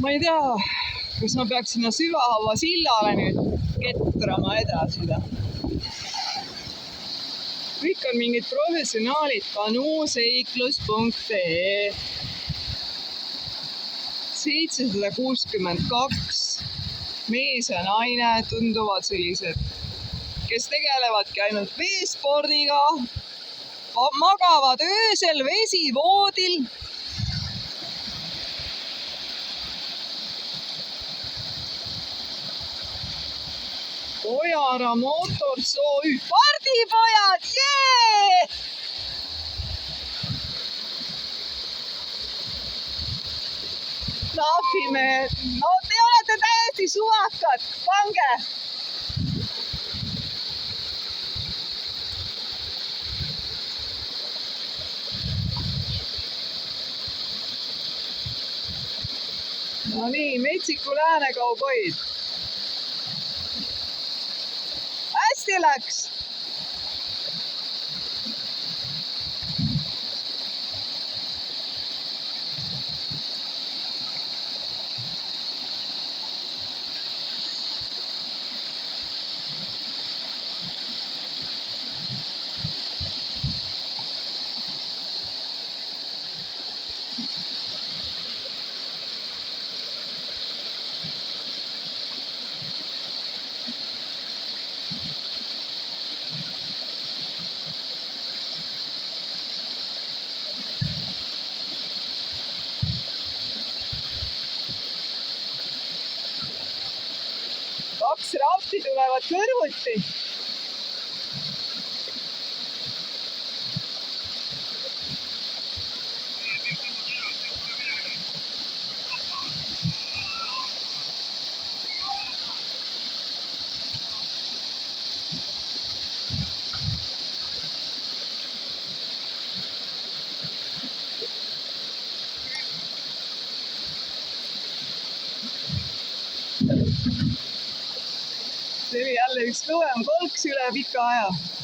ma ei tea, kas ma peaks sinna Süvahaua sillale nüüd ketrama edasi. Kõik on mingid professionaalid, kanuuseiklus.ee 762 mees ja naine tunduvad sellised, kes tegelevadki ainult veespordiga, magavad öösel vesivoodil. Ojara Motors OÜ, pardipojad, jee! Nahvimehed, no te olete täiesti suvakad, pange! No nii, Metsiku Lääne kauboid. Hästi läks! Kaks rafti tulevad kõrvuti. See oli jälle üks kõvem kolks üle pika aja.